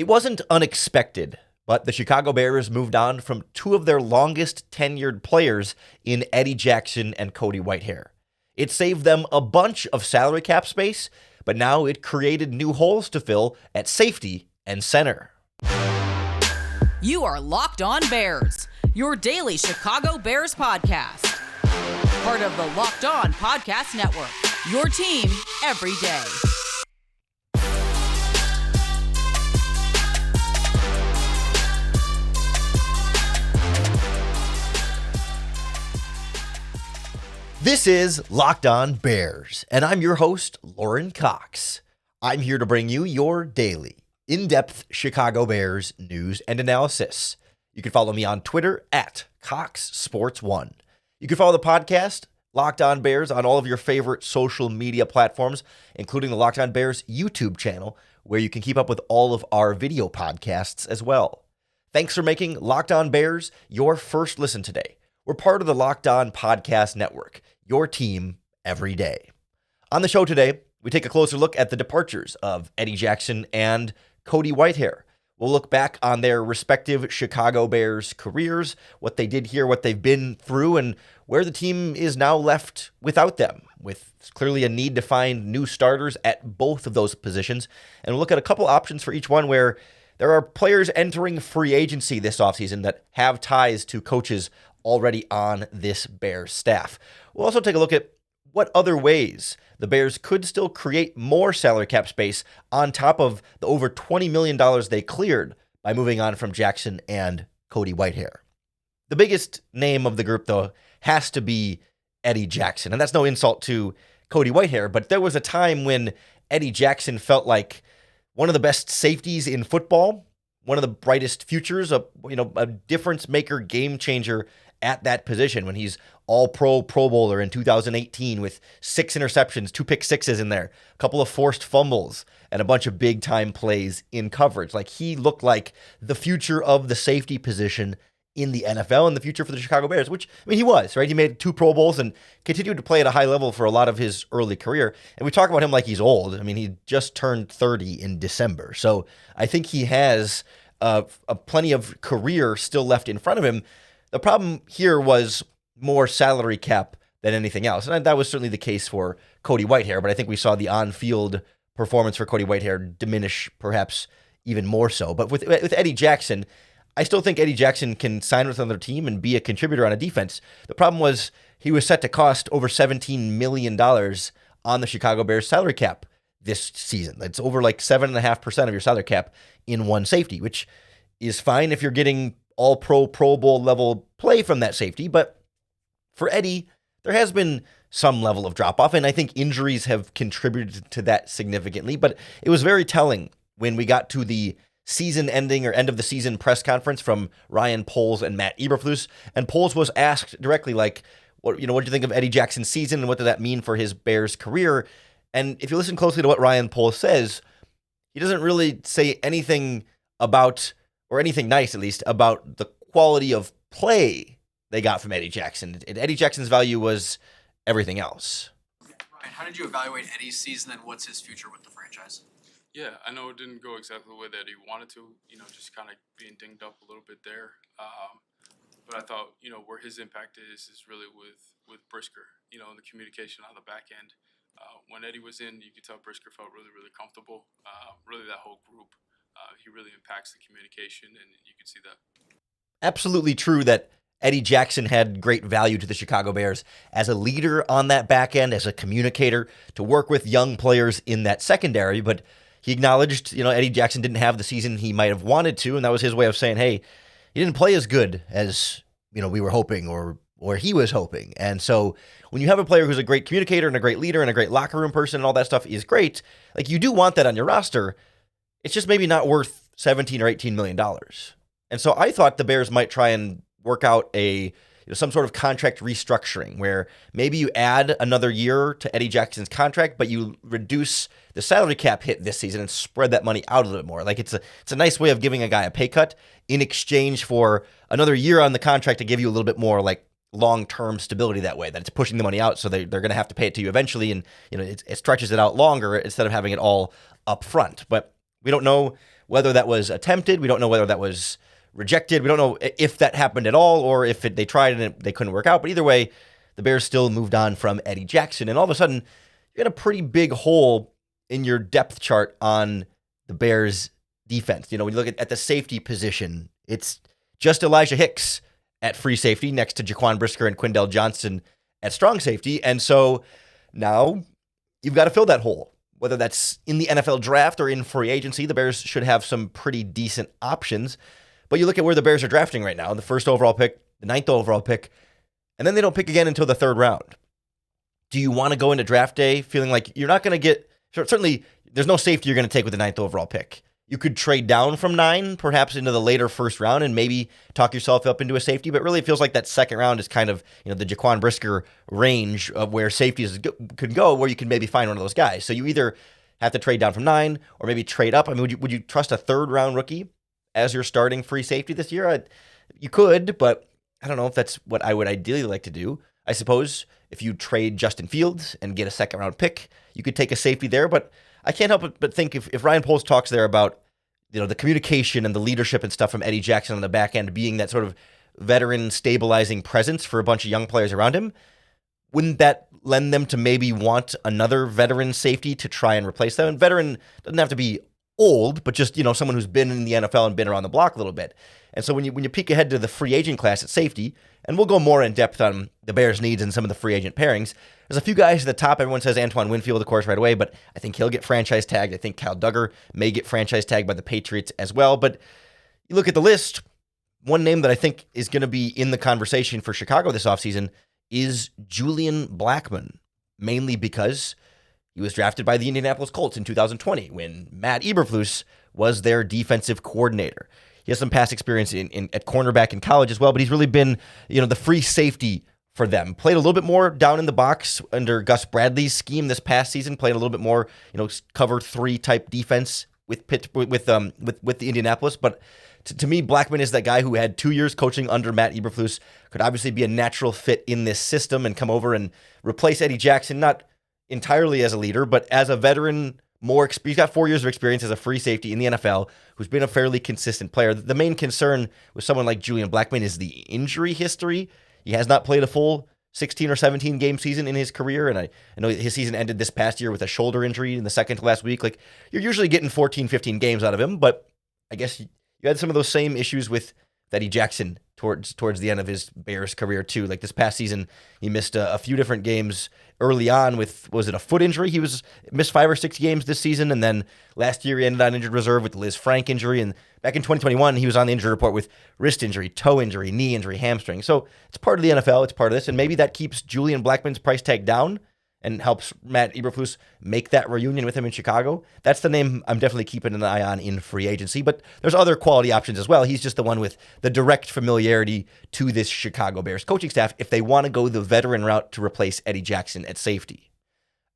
It wasn't unexpected, but the Chicago Bears moved on from two of their longest tenured players in Eddie Jackson and Cody Whitehair. It saved them a bunch of salary cap space, but now it created new holes to fill at safety and center. You are Locked On Bears, your daily Chicago Bears podcast. Part of the Locked On Podcast Network, your team every day. This is Locked On Bears, and I'm your host, Lauren Cox. I'm here to bring you your daily, in-depth Chicago Bears news and analysis. You can follow me on Twitter at CoxSports1. You can follow the podcast, Locked On Bears, on all of your favorite social media platforms, including the Locked On Bears YouTube channel, where you can keep up with all of our video podcasts as well. Thanks for making Locked On Bears your first listen today. We're part of the Locked On Podcast Network, your team every day. On the show today, we take a closer look at the departures of Eddie Jackson and Cody Whitehair. We'll look back on their respective Chicago Bears careers, what they did here, what they've been through, and where the team is now left without them, with clearly a need to find new starters at both of those positions. And we'll look at a couple options for each one where there are players entering free agency this offseason that have ties to coaches already on this Bears staff. We'll also take a look at what other ways the Bears could still create more salary cap space on top of the over $20 million they cleared by moving on from Jackson and Cody Whitehair. The biggest name of the group, though, has to be Eddie Jackson. And that's no insult to Cody Whitehair, but there was a time when Eddie Jackson felt like one of the best safeties in football, one of the brightest futures, a difference maker, game changer at that position when he's all-pro Pro Bowler in 2018 with 6 interceptions, 2 pick sixes in there, a couple of forced fumbles, and a bunch of big-time plays in coverage. Like, he looked like the future of the safety position in the NFL and the future for the Chicago Bears, which, I mean, he was, right? He made 2 Pro Bowls and continued to play at a high level for a lot of his early career. And we talk about him like he's old. I mean, he just turned 30 in December. So I think he has plenty of career still left in front of him. The problem here was more salary cap than anything else. And that was certainly the case for Cody Whitehair, but I think we saw the on-field performance for Cody Whitehair diminish perhaps even more so. But with Eddie Jackson, I still think Eddie Jackson can sign with another team and be a contributor on a defense. The problem was he was set to cost over $17 million on the Chicago Bears salary cap this season. It's over like 7.5% of your salary cap in one safety, which is fine if you're getting all-pro, Pro Bowl level play from that safety. But for Eddie, there has been some level of drop-off, and I think injuries have contributed to that significantly. But it was very telling when we got to the season-ending or end-of-the-season press conference from Ryan Poles and Matt Eberflus, and Poles was asked directly, like, what do you think of Eddie Jackson's season, and what did that mean for his Bears career? And if you listen closely to what Ryan Poles says, he doesn't really say anything about, or anything nice at least, about the quality of play they got from Eddie Jackson. Eddie Jackson's value was everything else. Ryan, how did you evaluate Eddie's season, and what's his future with the franchise? Yeah, I know it didn't go exactly the way that he wanted to, just kind of being dinged up a little bit there. But I thought, where his impact is really with Brisker, the communication on the back end. When Eddie was in, you could tell Brisker felt really, really comfortable. Really that whole group. He really impacts the communication, and you can see that. Absolutely true that Eddie Jackson had great value to the Chicago Bears as a leader on that back end, as a communicator, to work with young players in that secondary. But he acknowledged, Eddie Jackson didn't have the season he might have wanted to, and that was his way of saying, hey, he didn't play as good as, we were hoping or he was hoping. And so when you have a player who's a great communicator and a great leader and a great locker room person and all that stuff is great, like, you do want that on your roster. It's just maybe not worth $17 or $18 million. And so I thought the Bears might try and work out some sort of contract restructuring where maybe you add another year to Eddie Jackson's contract, but you reduce the salary cap hit this season and spread that money out a little bit more. Like, it's a nice way of giving a guy a pay cut in exchange for another year on the contract to give you a little bit more like long-term stability that way, that it's pushing the money out, so they're going to have to pay it to you eventually, and it stretches it out longer instead of having it all up front. But we don't know whether that was attempted. We don't know whether that was rejected. We don't know if that happened at all or if they tried and they couldn't work out. But either way, the Bears still moved on from Eddie Jackson. And all of a sudden, you got a pretty big hole in your depth chart on the Bears defense. When you look at the safety position, it's just Elijah Hicks at free safety next to Jaquan Brisker and Quindell Johnson at strong safety. And so now you've got to fill that hole. Whether that's in the NFL draft or in free agency, the Bears should have some pretty decent options. But you look at where the Bears are drafting right now, the first overall pick, the 9th overall pick, and then they don't pick again until the 3rd round. Do you want to go into draft day feeling like you're not going to get, certainly there's no safety you're going to take with the 9th overall pick. You could trade down from 9, perhaps into the later first round and maybe talk yourself up into a safety, but really it feels like that second round is kind of, the Jaquan Brisker range of where safeties could go, where you can maybe find one of those guys. So you either have to trade down from 9 or maybe trade up. I mean, would you trust a 3rd round rookie as your starting free safety this year? You could, but I don't know if that's what I would ideally like to do. I suppose if you trade Justin Fields and get a 2nd round pick, you could take a safety there, but I can't help but think if Ryan Poles talks there about the communication and the leadership and stuff from Eddie Jackson on the back end being that sort of veteran stabilizing presence for a bunch of young players around him, wouldn't that lend them to maybe want another veteran safety to try and replace them? And veteran doesn't have to be old, but just someone who's been in the NFL and been around the block a little bit. And so when you peek ahead to the free agent class at safety, and we'll go more in depth on the Bears' needs and some of the free agent pairings, there's a few guys at the top. Everyone says Antoine Winfield, of course, right away, but I think he'll get franchise tagged. I think Kyle Duggar may get franchise tagged by the Patriots as well. But you look at the list, one name that I think is going to be in the conversation for Chicago this offseason is Julian Blackmon, mainly because he was drafted by the Indianapolis Colts in 2020 when Matt Eberflus was their defensive coordinator. He has some past experience at cornerback in college as well, but he's really been, the free safety for them. Played a little bit more down in the box under Gus Bradley's scheme this past season. Played a little bit more, cover 3 type defense with the Indianapolis. But to me, Blackmon is that guy who had 2 years coaching under Matt Eberflus, could obviously be a natural fit in this system and come over and replace Eddie Jackson, not entirely as a leader, but as a veteran. He's got 4 years of experience as a free safety in the NFL, who's been a fairly consistent player. The main concern with someone like Julian Blackmon is the injury history. He has not played a full 16 or 17 game season in his career, and I know his season ended this past year with a shoulder injury in the second to last week. Like, you're usually getting 14, 15 games out of him, but I guess you had some of those same issues with Eddie Jackson towards the end of his Bears career too. Like this past season, he missed a few different games early on with, was it a foot injury? He missed 5 or 6 games this season, and then last year he ended on injured reserve with the Liz Frank injury, and back in 2021 he was on the injury report with wrist injury, toe injury, knee injury, hamstring. So it's part of the NFL, it's part of this, and maybe that keeps Julian Blackmon's price tag down and helps Matt Eberflus make that reunion with him in Chicago. That's the name I'm definitely keeping an eye on in free agency, but there's other quality options as well. He's just the one with the direct familiarity to this Chicago Bears coaching staff if they want to go the veteran route to replace Eddie Jackson at safety.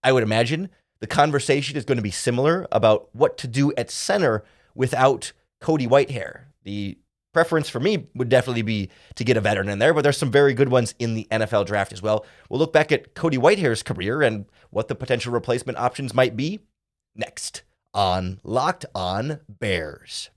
I would imagine the conversation is going to be similar about what to do at center without Cody Whitehair. The preference for me would definitely be to get a veteran in there, but there's some very good ones in the NFL draft as well. We'll look back at Cody Whitehair's career and what the potential replacement options might be next on Locked On Bears.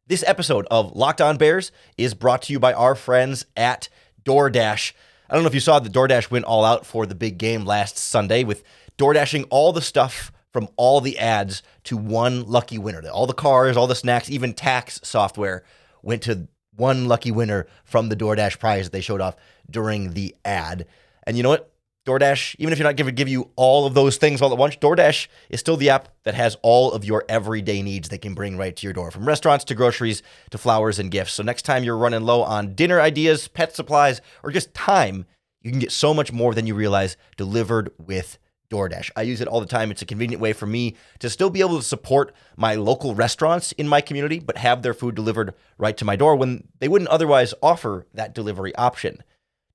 This episode of Locked On Bears is brought to you by our friends at DoorDash. I don't know if you saw that DoorDash went all out for the big game last Sunday with DoorDashing all the stuff from all the ads to one lucky winner. All the cars, all the snacks, even tax software went to one lucky winner from the DoorDash prize that they showed off during the ad. And you know what? DoorDash, even if you're not going to give you all of those things all at once, DoorDash is still the app that has all of your everyday needs they can bring right to your door, from restaurants to groceries to flowers and gifts. So next time you're running low on dinner ideas, pet supplies, or just time, you can get so much more than you realize delivered with DoorDash. I use it all the time. It's a convenient way for me to still be able to support my local restaurants in my community, but have their food delivered right to my door when they wouldn't otherwise offer that delivery option.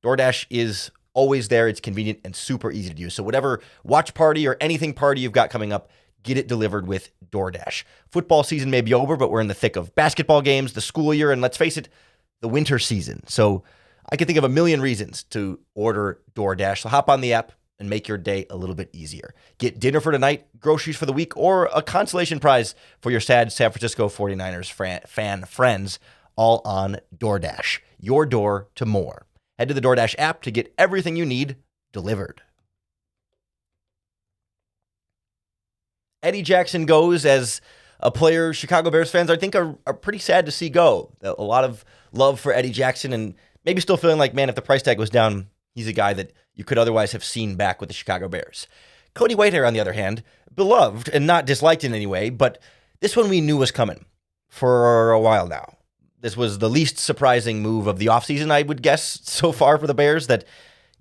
DoorDash is always there. It's convenient and super easy to use. So whatever watch party or anything party you've got coming up, get it delivered with DoorDash. Football season may be over, but we're in the thick of basketball games, the school year, and let's face it, the winter season. So I can think of a million reasons to order DoorDash. So hop on the app, and make your day a little bit easier. Get dinner for tonight, groceries for the week, or a consolation prize for your sad San Francisco 49ers fan friends, all on DoorDash. Your door to more. Head to the DoorDash app to get everything you need delivered. Eddie Jackson goes as a player Chicago Bears fans, I think, are pretty sad to see go. A lot of love for Eddie Jackson, and maybe still feeling like, man, if the price tag was down, he's a guy that you could otherwise have seen back with the Chicago Bears. Cody Whitehair, on the other hand, beloved and not disliked in any way, but this one we knew was coming for a while now. This was the least surprising move of the offseason, I would guess, so far for the Bears, that,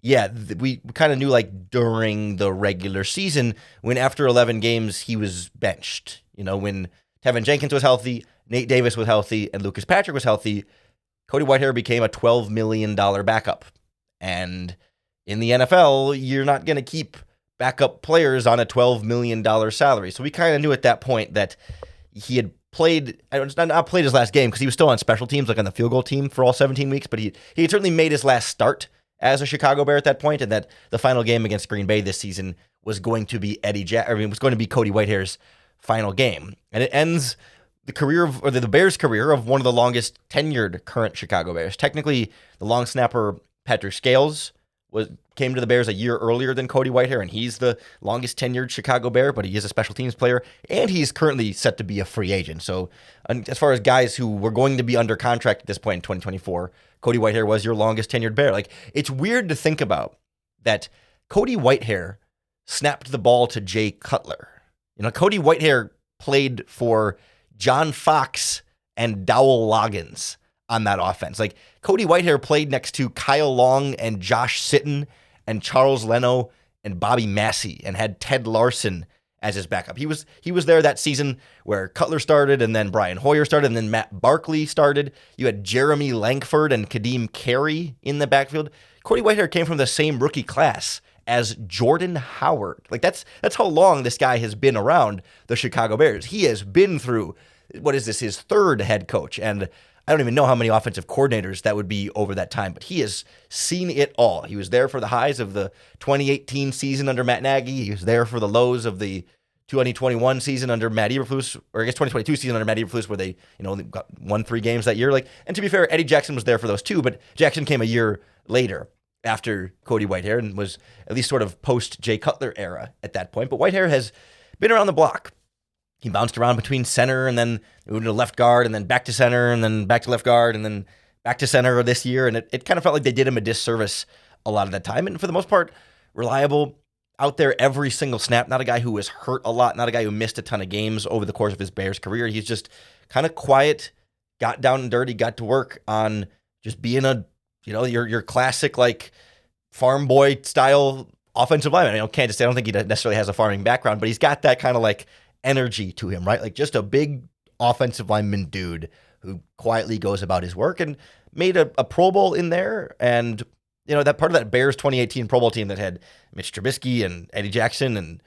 yeah, we kind of knew, like, during the regular season, when after 11 games he was benched. You know, when Tevin Jenkins was healthy, Nate Davis was healthy, and Lucas Patrick was healthy, Cody Whitehair became a $12 million backup. And in the NFL, you're not going to keep backup players on a $12 million salary. So we kind of knew at that point that he had not played his last game because he was still on special teams, like on the field goal team for all 17 weeks, but he had certainly made his last start as a Chicago Bear at that point, and that the final game against Green Bay this season was going to be was going to be Cody Whitehair's final game. And it ends the Bears' career of one of the longest tenured current Chicago Bears. Technically, the long snapper Patrick Scales came to the Bears a year earlier than Cody Whitehair, and he's the longest tenured Chicago Bear, but he is a special teams player, and he's currently set to be a free agent. So as far as guys who were going to be under contract at this point in 2024, Cody Whitehair was your longest tenured Bear. Like, it's weird to think about that Cody Whitehair snapped the ball to Jay Cutler. You know, Cody Whitehair played for John Fox and Dowell Loggins on that offense. Like, Cody Whitehair played next to Kyle Long and Josh Sitton and Charles Leno and Bobby Massey, and had Ted Larson as his backup. He was there that season where Cutler started, and then Brian Hoyer started, and then Matt Barkley started. You had Jeremy Langford and Kadeem Carey in the backfield. Cody Whitehair came from the same rookie class as Jordan Howard. Like, that's how long this guy has been around the Chicago Bears. He has been through, his third head coach, and I don't even know how many offensive coordinators that would be over that time, but he has seen it all. He was there for the highs of the 2018 season under Matt Nagy. He was there for the lows of the 2021 season under Matt Eberflus, or I guess 2022 season under Matt Eberflus, where they, won 3 games that year. And to be fair, Eddie Jackson was there for those too, but Jackson came a year later after Cody Whitehair and was at least sort of post Jay Cutler era at that point. But Whitehair has been around the block. He bounced around between center and then moved to left guard and then back to center and then back to left guard and then back to center this year. And it kind of felt like they did him a disservice a lot of that time. And for the most part, reliable, out there every single snap. Not a guy who was hurt a lot, not a guy who missed a ton of games over the course of his Bears career. He's just kind of quiet, got down and dirty, got to work on just being your classic, like, farm boy style offensive lineman. Kansas State, I don't think he necessarily has a farming background, but he's got that kind of like energy to him, right? Like, just a big offensive lineman dude who quietly goes about his work, and made a Pro Bowl in there. And, that part of that Bears 2018 Pro Bowl team that had Mitch Trubisky and Eddie Jackson and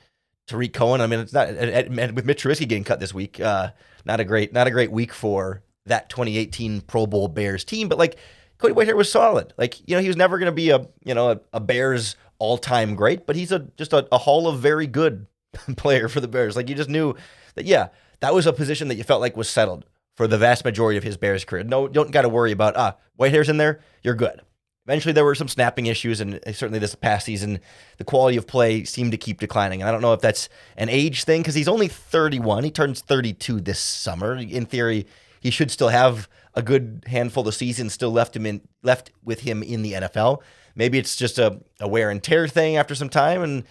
Tariq Cohen. I mean, it's not, and with Mitch Trubisky getting cut this week, not a great week for that 2018 Pro Bowl Bears team. But, like, Cody Whitehair was solid. Like, he was never going to be a Bears all-time great, but he's just a Hall of Very Good player for the Bears. Like, you just knew that, yeah, that was a position that you felt like was settled for the vast majority of his Bears career. No, don't got to worry about, Whitehair's in there, you're good. Eventually there were some snapping issues, and certainly this past season, the quality of play seemed to keep declining. And I don't know if that's an age thing, because he's only 31. He turns 32 this summer. In theory, he should still have a good handful of seasons still left with him in the NFL. Maybe it's just a wear and tear thing after some time, and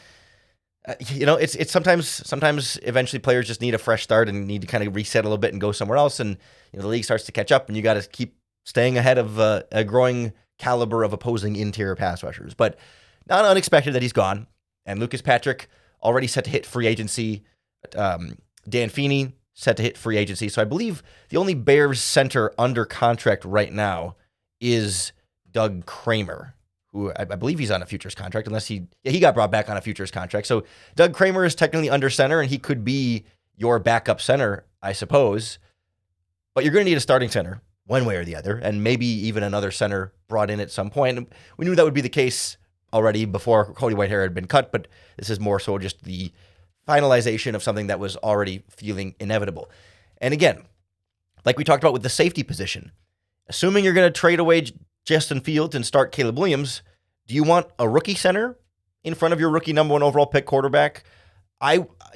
it's sometimes eventually players just need a fresh start and need to kind of reset a little bit and go somewhere else, and the league starts to catch up, and you got to keep staying ahead of a growing caliber of opposing interior pass rushers. But not unexpected that he's gone, and Lucas Patrick already set to hit free agency. Dan Feeney set to hit free agency. So I believe the only Bears center under contract right now is Doug Kramer, who I believe he's on a futures contract, unless he got brought back on a futures contract. So Doug Kramer is technically under center, and he could be your backup center, I suppose. But you're going to need a starting center one way or the other, and maybe even another center brought in at some point. We knew that would be the case already before Cody Whitehair had been cut, but this is more so just the finalization of something that was already feeling inevitable. And again, like we talked about with the safety position, assuming you're going to trade away Justin Fields and start Caleb Williams, do you want a rookie center in front of your rookie number 1 overall pick quarterback?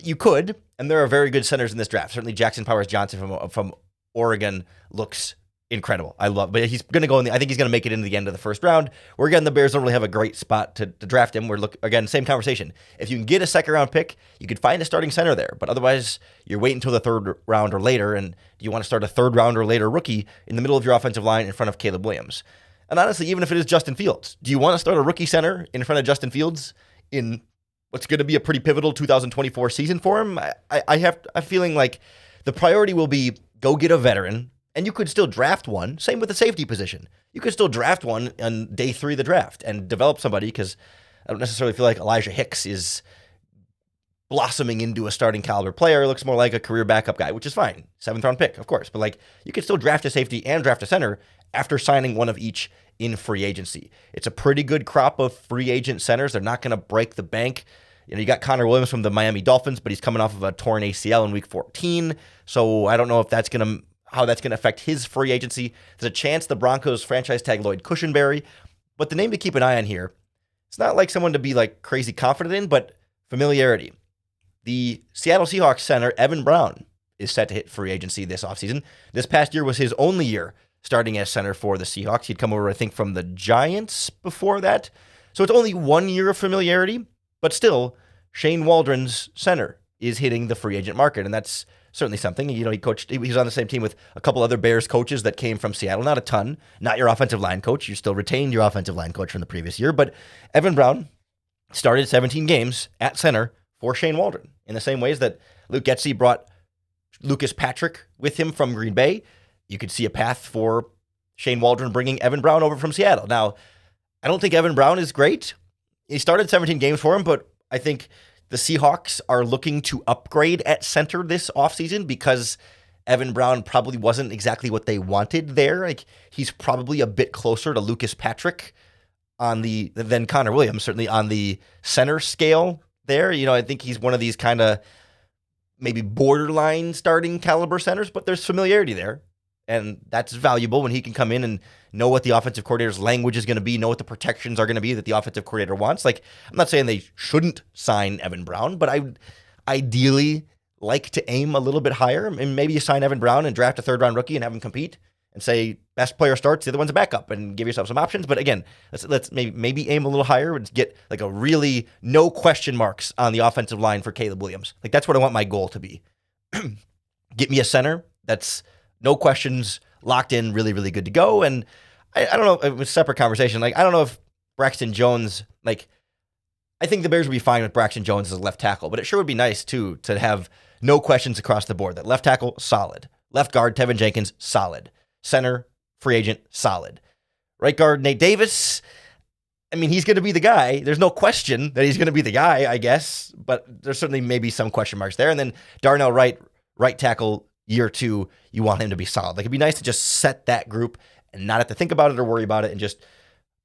You could, and there are very good centers in this draft. Certainly Jackson Powers Johnson from Oregon looks incredible. But he's going to go I think he's going to make it into the end of the first round. Where again, the Bears don't really have a great spot to draft him. Again, same conversation. If you can get a second round pick, you could find a starting center there. But otherwise, you're waiting until the third round or later. And do you want to start a third round or later rookie in the middle of your offensive line in front of Caleb Williams? And honestly, even if it is Justin Fields, do you want to start a rookie center in front of Justin Fields in what's going to be a pretty pivotal 2024 season for him? I'm feeling like the priority will be go get a veteran. And you could still draft one. Same with the safety position. You could still draft one on day 3 of the draft and develop somebody, because I don't necessarily feel like Elijah Hicks is blossoming into a starting caliber player. He looks more like a career backup guy, which is fine. 7th round pick, of course. But like, you could still draft a safety and draft a center after signing one of each in free agency. It's a pretty good crop of free agent centers. They're not going to break the bank. You got Connor Williams from the Miami Dolphins, but he's coming off of a torn ACL in week 14. So I don't know if how that's going to affect his free agency. There's a chance the Broncos franchise tag Lloyd Cushenberry, but the name to keep an eye on here, it's not like someone to be like crazy confident in, but familiarity. The Seattle Seahawks center, Evan Brown, is set to hit free agency this offseason. This past year was his only year starting as center for the Seahawks. He'd come over, I think, from the Giants before that. So it's only 1 year of familiarity, but still, Shane Waldron's center is hitting the free agent market, and that's certainly something. He was on the same team with a couple other Bears coaches that came from Seattle. Not a ton. Not your offensive line coach. You still retained your offensive line coach from the previous year. But Evan Brown started 17 games at center for Shane Waldron in the same ways that Luke Getsy brought Lucas Patrick with him from Green Bay. You could see a path for Shane Waldron bringing Evan Brown over from Seattle. Now, I don't think Evan Brown is great. He started 17 games for him, but I think the Seahawks are looking to upgrade at center this offseason because Evan Brown probably wasn't exactly what they wanted there. Like, he's probably a bit closer to Lucas Patrick than Connor Williams, certainly on the center scale there. I think he's one of these kind of maybe borderline starting caliber centers, but there's familiarity there. And that's valuable when he can come in and know what the offensive coordinator's language is going to be, know what the protections are going to be that the offensive coordinator wants. Like, I'm not saying they shouldn't sign Evan Brown, but I would ideally like to aim a little bit higher. And maybe you sign Evan Brown and draft a 3rd-round rookie and have him compete and say best player starts, the other one's a backup, and give yourself some options. But again, let's maybe aim a little higher and get like a really no question marks on the offensive line for Caleb Williams. Like, that's what I want my goal to be. Get me a center that's no questions, locked in, really, really good to go. And I don't know, it was a separate conversation. Like, I don't know if Braxton Jones, like, I think the Bears would be fine with Braxton Jones as a left tackle, but it sure would be nice, too, to have no questions across the board. That left tackle, solid. Left guard, Tevin Jenkins, solid. Center, free agent, solid. Right guard, Nate Davis, I mean, he's going to be the guy. There's no question that he's going to be the guy, I guess, but there's certainly maybe some question marks there. And then Darnell Wright, right tackle, year 2, you want him to be solid. Like, it'd be nice to just set that group and not have to think about it or worry about it and just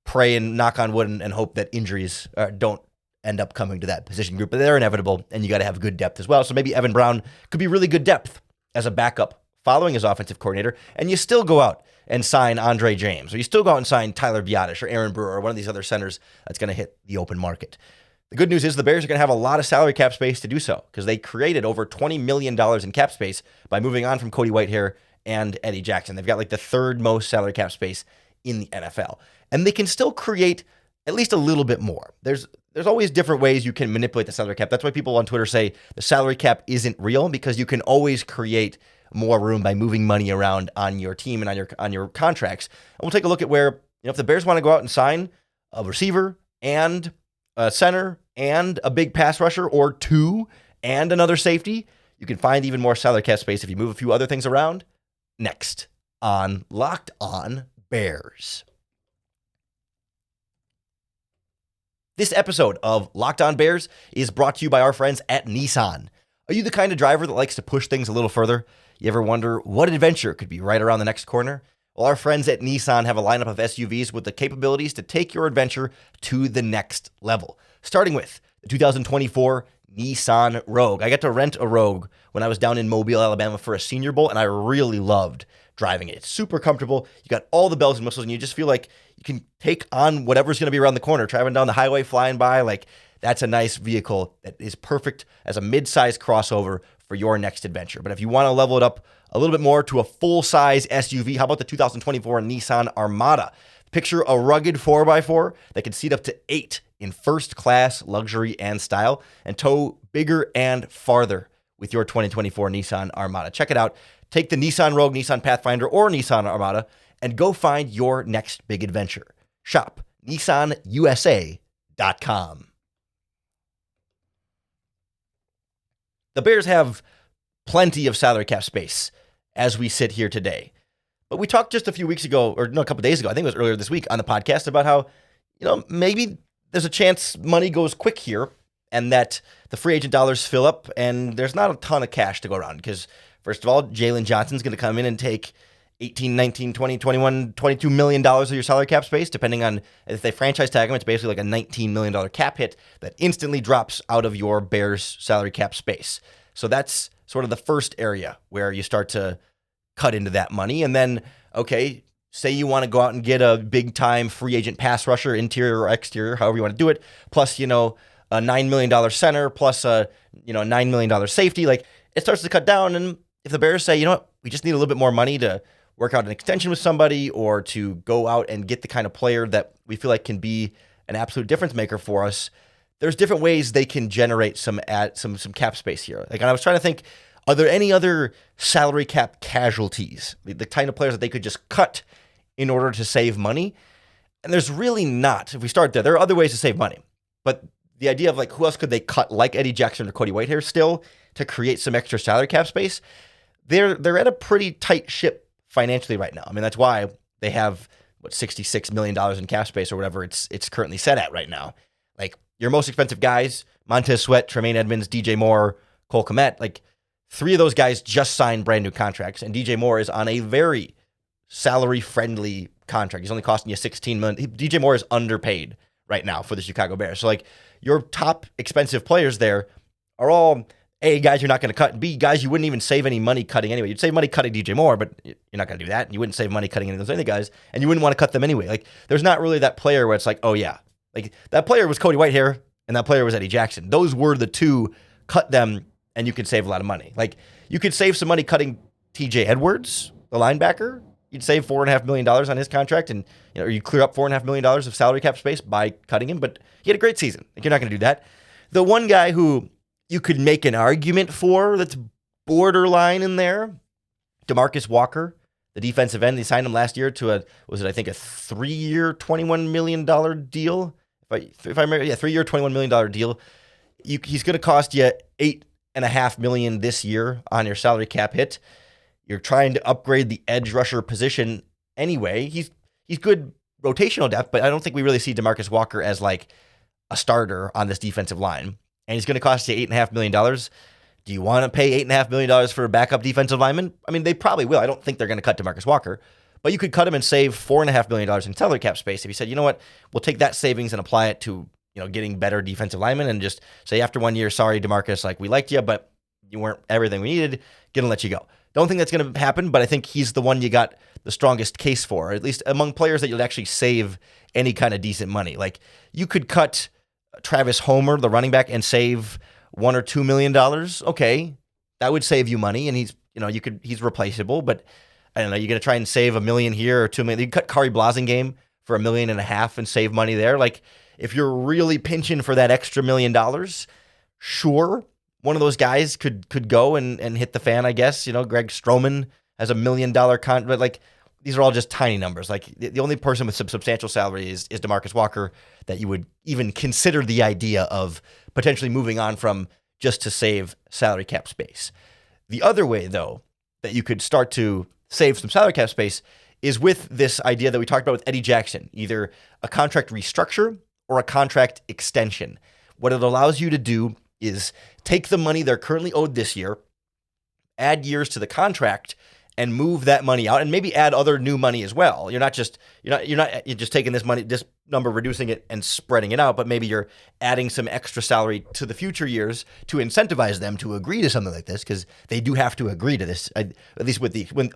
pray and knock on wood and hope that injuries don't end up coming to that position group. But they're inevitable, and you got to have good depth as well. So maybe Evan Brown could be really good depth as a backup following his offensive coordinator, and you still go out and sign Andre James, or you still go out and sign Tyler Biotish or Aaron Brewer or one of these other centers that's going to hit the open market. The good news is the Bears are going to have a lot of salary cap space to do so because they created over $20 million in cap space by moving on from Cody Whitehair and Eddie Jackson. They've got like the 3rd most salary cap space in the NFL. And they can still create at least a little bit more. There's always different ways you can manipulate the salary cap. That's why people on Twitter say the salary cap isn't real, because you can always create more room by moving money around on your team and on your contracts. And we'll take a look at where, if the Bears want to go out and sign a receiver and a center and a big pass rusher or 2 and another safety, you can find even more salary cap space if you move a few other things around. Next on Locked On Bears. This episode of Locked On Bears is brought to you by our friends at Nissan. Are you the kind of driver that likes to push things a little further? You ever wonder what adventure could be right around the next corner? Well, our friends at Nissan have a lineup of SUVs with the capabilities to take your adventure to the next level. Starting with the 2024 Nissan Rogue. I got to rent a Rogue when I was down in Mobile, Alabama for a Senior Bowl, and I really loved driving it. It's super comfortable. You got all the bells and whistles, and you just feel like you can take on whatever's going to be around the corner, driving down the highway, flying by. Like, that's a nice vehicle that is perfect as a mid-size crossover for your next adventure. But if you want to level it up a little bit more to a full-size SUV, how about the 2024 Nissan Armada? Picture a rugged 4x4 that can seat up to 8 in first-class luxury and style and tow bigger and farther with your 2024 Nissan Armada. Check it out. Take the Nissan Rogue, Nissan Pathfinder, or Nissan Armada and go find your next big adventure. Shop nissanusa.com. The Bears have plenty of salary cap space as we sit here today. But we talked just a few weeks ago, or no, a couple days ago, I think it was earlier this week on the podcast, about how, maybe there's a chance money goes quick here and that the free agent dollars fill up and there's not a ton of cash to go around. Because, first of all, Jalen Johnson's going to come in and take 18, 19, 20, 21, $22 million of your salary cap space, depending on if they franchise tag him. It's basically like a $19 million cap hit that instantly drops out of your Bears salary cap space. So that's sort of the first area where you start to cut into that money. And then, okay, say you want to go out and get a big-time free agent pass rusher, interior or exterior, however you want to do it, plus, a $9 million center, plus a, $9 million safety. Like, it starts to cut down. And if the Bears say, you know what, we just need a little bit more money to work out an extension with somebody or to go out and get the kind of player that we feel like can be an absolute difference maker for us, there's different ways they can generate some cap space here. Like, I was trying to think, are there any other salary cap casualties, the kind of players that they could just cut in order to save money? And there's really not. If we start there are other ways to save money. But the idea of like, who else could they cut, like Eddie Jackson or Cody Whitehair, still to create some extra salary cap space? They're at a pretty tight ship financially right now. I mean, that's why they have $66 million in cap space or whatever it's currently set at right now. Like, your most expensive guys, Montez Sweat, Tremaine Edmonds, DJ Moore, Cole Kmet, like, 3 of those guys just signed brand new contracts, and DJ Moore is on a very salary-friendly contract. He's only costing you $16 million. DJ Moore is underpaid right now for the Chicago Bears. So, like, your top expensive players there are all, A, guys you're not going to cut, and B, guys you wouldn't even save any money cutting anyway. You'd save money cutting DJ Moore, but you're not going to do that. And you wouldn't save money cutting any of those other guys, and you wouldn't want to cut them anyway. Like, there's not really that player where it's like, oh, yeah. Like, that player was Cody Whitehair, and that player was Eddie Jackson. Those were the two. Cut them, and you could save a lot of money. Like, you could save some money cutting TJ Edwards, the linebacker. You'd save $4.5 million on his contract, and or you clear up $4.5 million of salary cap space by cutting him. But he had a great season. Like, you're not going to do that. The one guy who you could make an argument for that's borderline in there, DeMarcus Walker, the defensive end. They signed him last year to a 3-year, $21 million deal? If I remember, 3-year, $21 million deal. He's going to cost you $8.5 million this year on your salary cap hit. You're trying to upgrade the edge rusher position anyway. He's good rotational depth, but I don't think we really see DeMarcus Walker as like a starter on this defensive line. And he's going to cost you $8.5 million. Do you want to pay $8.5 million for a backup defensive lineman? I mean, they probably will. I don't think they're going to cut DeMarcus Walker, but you could cut him and save $4.5 million in salary cap space if you said, you know what, we'll take that savings and apply it to getting better defensive linemen and just say after 1 year, sorry, DeMarcus, like, we liked you, but you weren't everything we needed, going to let you go. Don't think that's going to happen, but I think he's the one you got the strongest case for, at least among players that you'll actually save any kind of decent money. Like, you could cut Travis Homer, the running back, and save $1 or $2 million. Okay, that would save you money, and he's replaceable, but I don't know, you're going to try and save $1 million here or $2 million. You cut Kari Blasingame for $1.5 million and save money there. Like, if you're really pinching for that extra $1 million, sure, one of those guys could go and hit the fan, I guess. Greg Stroman has $1 million contract, but like, these are all just tiny numbers. Like, the only person with some substantial salary is DeMarcus Walker that you would even consider the idea of potentially moving on from just to save salary cap space. The other way, though, that you could start to save some salary cap space is with this idea that we talked about with Eddie Jackson, either a contract restructure or a contract extension. What it allows you to do is take the money they're currently owed this year, add years to the contract, and move that money out and maybe add other new money as well. You're just taking this money, this number, reducing it and spreading it out, but maybe you're adding some extra salary to the future years to incentivize them to agree to something like this, because they do have to agree to this, at least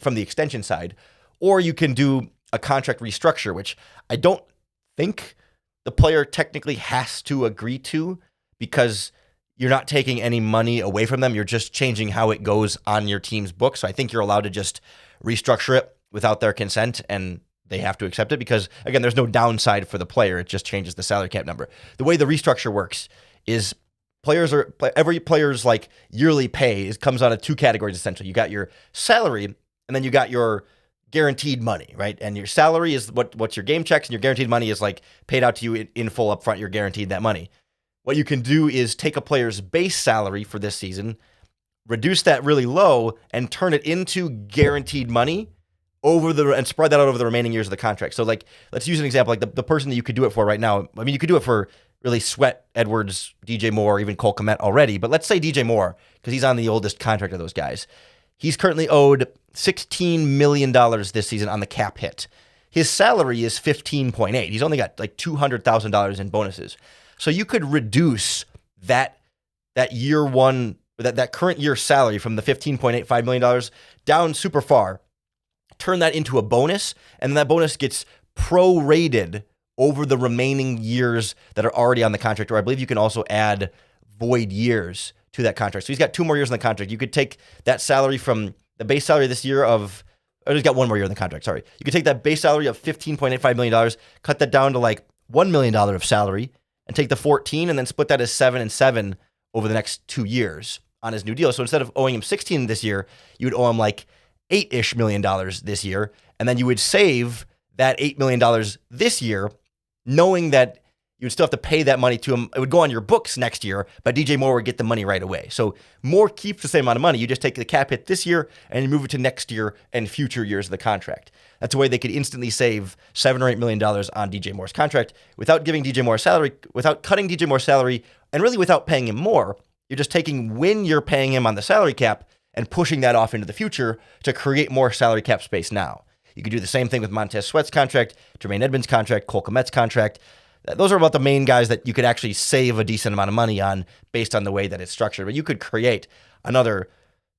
from the extension side. Or you can do a contract restructure, which I don't think the player technically has to agree to, because you're not taking any money away from them. You're just changing how it goes on your team's book. So I think you're allowed to just restructure it without their consent, and they have to accept it because, again, there's no downside for the player. It just changes the salary cap number. The way the restructure works is every player's like yearly pay comes out of two categories, essentially. You got your salary, and then you got your guaranteed money, right? And your salary is what's your game checks, and your guaranteed money is like paid out to you in full up front. You're guaranteed that money. What you can do is take a player's base salary for this season, reduce that really low, and turn it into guaranteed money and spread that out over the remaining years of the contract. So, like, let's use an example, like the person that you could do it for right now. I mean, you could do it for really Sweat, Edwards, DJ Moore, even Cole Kmet already. But let's say DJ Moore, because he's on the oldest contract of those guys. He's currently owed $16 million this season on the cap hit. His salary is $15.8. He's only got like $200,000 in bonuses. So you could reduce that year one, that current year salary from the $15.85 million down super far, turn that into a bonus, and then that bonus gets prorated over the remaining years that are already on the contract. Or I believe you can also add void years to that contract. So he's got 2 more years in the contract. You could take that salary from the base salary this year he's got 1 more year in the contract, sorry. You could take that base salary of $15.85 million, cut that down to like $1 million of salary, and take the 14 and then split that as 7 and 7 over the next 2 years on his new deal. So instead of owing him 16 this year, you would owe him like $8-ish million this year. And then you would save that $8 million this year, knowing that you would still have to pay that money to him. It would go on your books next year, but DJ Moore would get the money right away. So Moore keeps the same amount of money. You just take the cap hit this year and you move it to next year and future years of the contract. That's a way they could instantly save $7 or $8 million on DJ Moore's contract without giving DJ Moore salary, without cutting DJ Moore's salary, and really without paying him more. You're just taking when you're paying him on the salary cap and pushing that off into the future to create more salary cap space now. You could do the same thing with Montez Sweat's contract, Jermaine Edmonds' contract, Cole Kmet's contract. Those are about the main guys that you could actually save a decent amount of money on based on the way that it's structured. But you could create another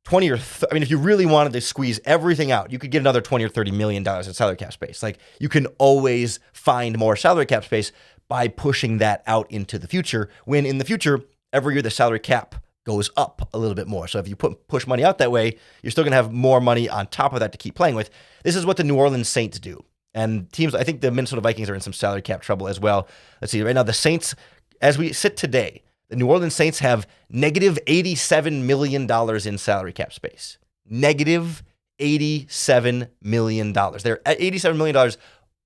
20 or if you really wanted to squeeze everything out, you could get another 20 or $30 million in salary cap space. Like, you can always find more salary cap space by pushing that out into the future, when in the future, every year the salary cap goes up a little bit more. So if you push money out that way, you're still going to have more money on top of that to keep playing with. This is what the New Orleans Saints do. And teams, I think the Minnesota Vikings are in some salary cap trouble as well. Let's see, right now the Saints, as we sit today, the New Orleans Saints have negative $87 million in salary cap space. Negative $87 million. They're at $87 million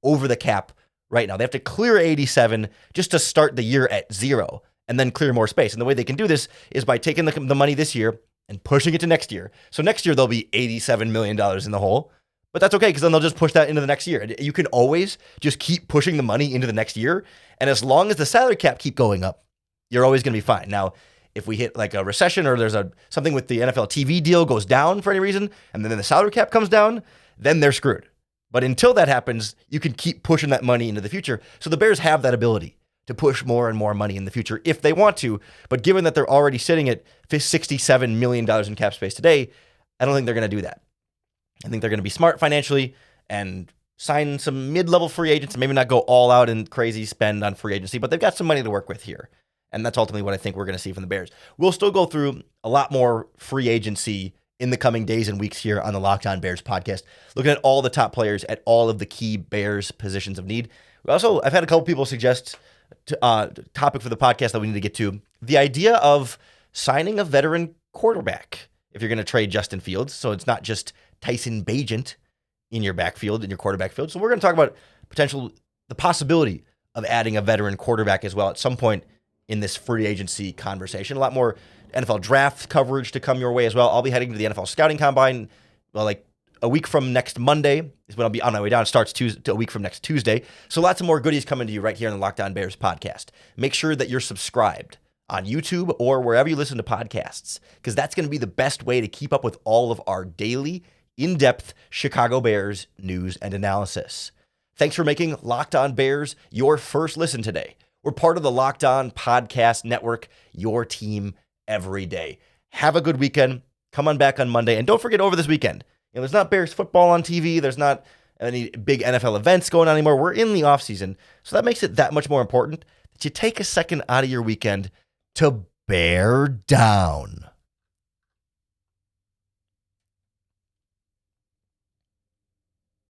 over the cap right now. They have to clear 87 just to start the year at 0 and then clear more space. And the way they can do this is by taking the money this year and pushing it to next year. So next year they'll be $87 million in the hole. But that's okay, because then they'll just push that into the next year. You can always just keep pushing the money into the next year. And as long as the salary cap keep going up, you're always going to be fine. Now, if we hit like a recession, or there's something with the NFL TV deal goes down for any reason, and then the salary cap comes down, then they're screwed. But until that happens, you can keep pushing that money into the future. So the Bears have that ability to push more and more money in the future if they want to. But given that they're already sitting at $67 million in cap space today, I don't think they're going to do that. I think they're going to be smart financially and sign some mid-level free agents and maybe not go all out and crazy spend on free agency, but they've got some money to work with here. And that's ultimately what I think we're going to see from the Bears. We'll still go through a lot more free agency in the coming days and weeks here on the Locked On Bears podcast, looking at all the top players at all of the key Bears positions of need. I've had a couple people suggest topic for the podcast that we need to get to, the idea of signing a veteran quarterback if you're going to trade Justin Fields. So it's not just Tyson Bagent in your backfield, in your quarterback field. So we're going to talk about the possibility of adding a veteran quarterback as well at some point in this free agency conversation. A lot more NFL draft coverage to come your way as well. I'll be heading to the NFL scouting combine, like a week from next Monday is when I'll be on my way down. It starts a week from next Tuesday. So lots of more goodies coming to you right here on the Locked On Bears podcast. Make sure that you're subscribed on YouTube or wherever you listen to podcasts, because that's going to be the best way to keep up with all of our daily in-depth Chicago Bears news and analysis. Thanks for making Locked On Bears your first listen today. We're part of the Locked On Podcast Network, your team every day. Have a good weekend. Come on back on Monday. And don't forget, over this weekend, there's not Bears football on TV. There's not any big NFL events going on anymore. We're in the offseason. So that makes it that much more important that you take a second out of your weekend to bear down.